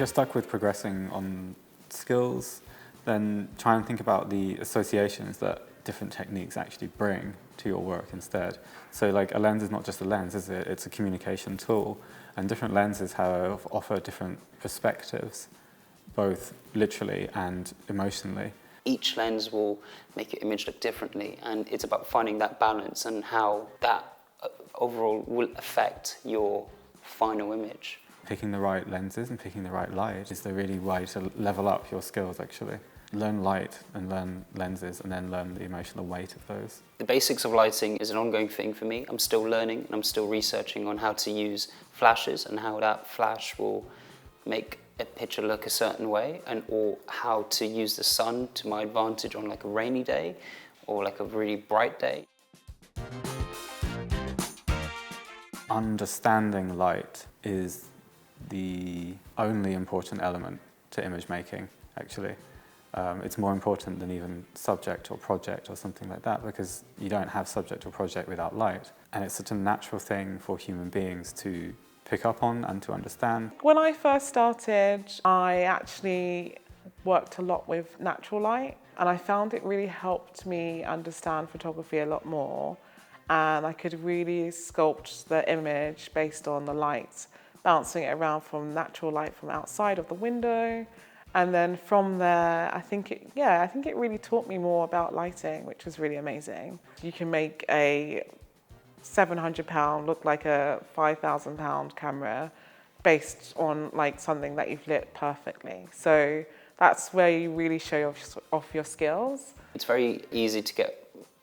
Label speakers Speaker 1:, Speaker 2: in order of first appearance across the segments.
Speaker 1: you're stuck with progressing on skills, then try and think about the associations that different techniques actually bring to your work instead. So like a lens is not just a lens, is it? It's a communication tool, and different lenses offer different perspectives, both literally and emotionally.
Speaker 2: Each lens will make your image look differently, and it's about finding that balance and how that overall will affect your final image.
Speaker 1: Picking the right lenses and picking the right light is the really way to level up your skills, actually. Learn light and learn lenses and then learn the emotional weight of those.
Speaker 2: The basics of lighting is an ongoing thing for me. I'm still learning and I'm still researching on how to use flashes and how that flash will make a picture look a certain way, and or how to use the sun to my advantage on like a rainy day or like a really bright day.
Speaker 1: Understanding light is the only important element to image making, actually. It's more important than even subject or project or something like that, because you don't have subject or project without light. And it's such a natural thing for human beings to pick up on and to understand.
Speaker 3: When I first started, I actually worked a lot with natural light, and I found it really helped me understand photography a lot more, and I could really sculpt the image based on the light, bouncing it around from natural light from outside of the window. And then from there, I think it really taught me more about lighting, which was really amazing. You can make a £700 look like a £5,000 camera based on like something that you've lit perfectly. So that's where you really show off your skills.
Speaker 2: It's very easy to get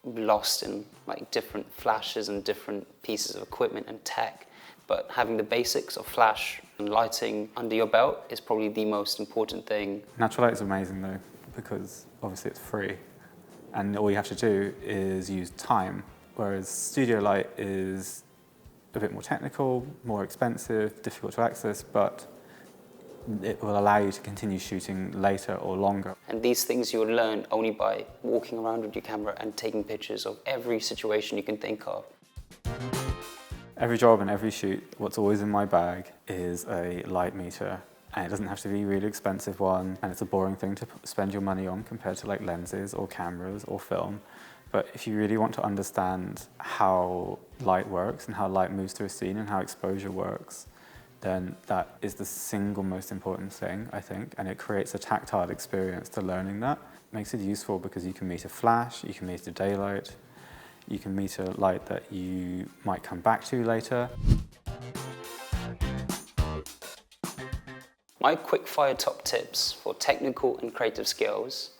Speaker 2: lost in like different flashes and different pieces of equipment and tech, but having the basics of flash and lighting under your belt is probably the most important thing.
Speaker 1: Natural light is amazing though, because obviously it's free and all you have to do is use time, whereas studio light is a bit more technical, more expensive, difficult to access, but it will allow you to continue shooting later or longer.
Speaker 2: And these things you will learn only by walking around with your camera and taking pictures of every situation you can think of.
Speaker 1: Every job and every shoot, what's always in my bag is a light meter. And it doesn't have to be a really expensive one, and it's a boring thing to spend your money on compared to like lenses or cameras or film. But if you really want to understand how light works and how light moves through a scene and how exposure works, then that is the single most important thing, I think, and it creates a tactile experience to learning that. It makes it useful because you can meet a flash, you can meet a daylight, you can meet a light that you might come back to later.
Speaker 2: My quick fire top tips for technical and creative skills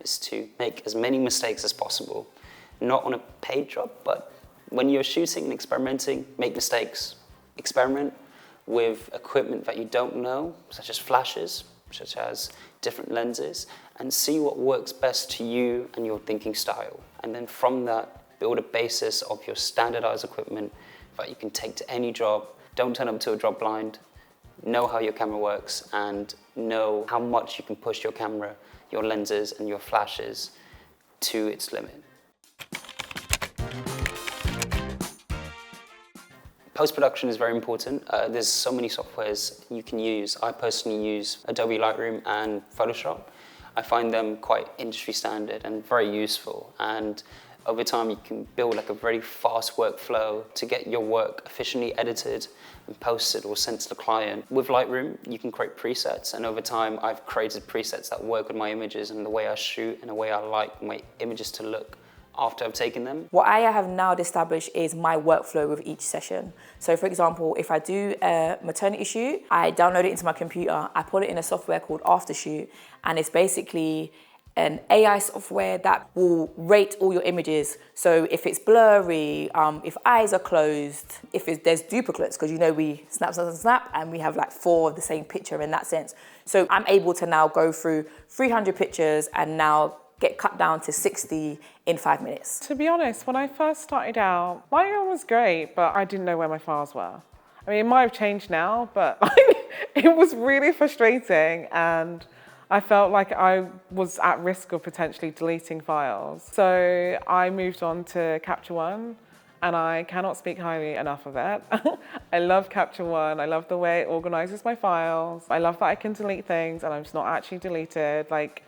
Speaker 2: is to make as many mistakes as possible. Not on a paid job, but when you're shooting and experimenting, make mistakes. Experiment with equipment that you don't know, such as flashes, such as different lenses, and see what works best to you and your thinking style. And then from that, build a basis of your standardized equipment that you can take to any job. Don't turn up to a job blind. Know how your camera works and know how much you can push your camera, your lenses and your flashes to its limit. Post-production is very important. There's so many softwares you can use. I personally use Adobe Lightroom and Photoshop. I find them quite industry standard and very useful. And over time, you can build like a very fast workflow to get your work efficiently edited and posted or sent to the client. With Lightroom, you can create presets, and over time, I've created presets that work with my images and the way I shoot and the way I like my images to look after I've taken them.
Speaker 4: What I have now established is my workflow with each session. So for example, if I do a maternity shoot, I download it into my computer, I put it in a software called Aftershoot, and it's basically an AI software that will rate all your images. So if it's blurry, if eyes are closed, if there's duplicates, because you know we snap, and we have like 4 of the same picture in that sense. So I'm able to now go through 300 pictures and now get cut down to 60 in 5 minutes.
Speaker 3: To be honest, when I first started out, Lightroom was great, but I didn't know where my files were. I mean, it might have changed now, but it was really frustrating, and I felt like I was at risk of potentially deleting files. So I moved on to Capture One, and I cannot speak highly enough of it. I love Capture One. I love the way it organizes my files. I love that I can delete things and I'm just not actually deleted. Like,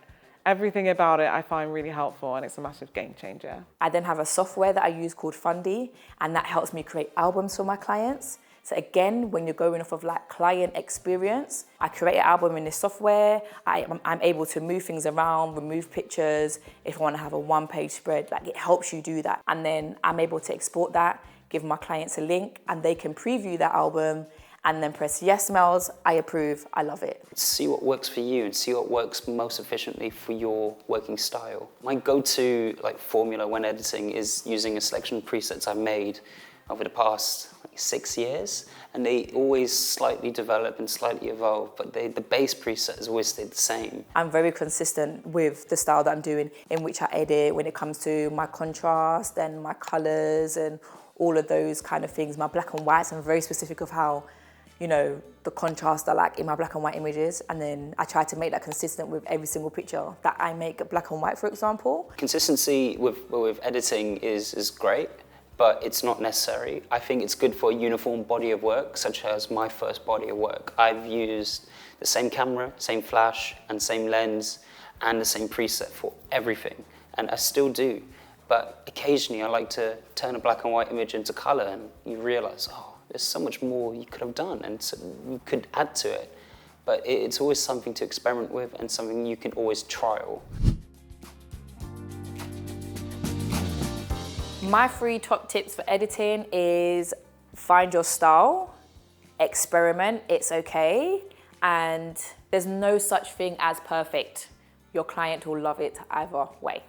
Speaker 3: everything about it I find really helpful, and it's a massive game changer.
Speaker 4: I then have a software that I use called Fundy, and that helps me create albums for my clients. So again, when you're going off of like client experience, I create an album in this software. I'm able to move things around, remove pictures. If I want to have a one-page spread, like it helps you do that. And then I'm able to export that, give my clients a link, and they can preview that album and then press yes, Mel's, I approve, I love it.
Speaker 2: See what works for you and see what works most efficiently for your working style. My go-to formula when editing is using a selection of presets I've made over the past 6 years, and they always slightly develop and slightly evolve, but the base preset has always stayed the same.
Speaker 4: I'm very consistent with the style that I'm doing, in which I edit when it comes to my contrast and my colours and all of those kind of things. My black and whites, I'm very specific of how, the contrast I like in my black and white images, and then I try to make that consistent with every single picture that I make black and white, for example.
Speaker 2: Consistency with editing is great, but it's not necessary. I think it's good for a uniform body of work, such as my first body of work. I've used the same camera, same flash, and same lens, and the same preset for everything, and I still do. But occasionally I like to turn a black and white image into color, and you realize, there's so much more you could have done, and so you could add to it. But it's always something to experiment with and something you can always trial.
Speaker 4: My 3 top tips for editing is find your style, experiment, it's okay, and there's no such thing as perfect. Your client will love it either way.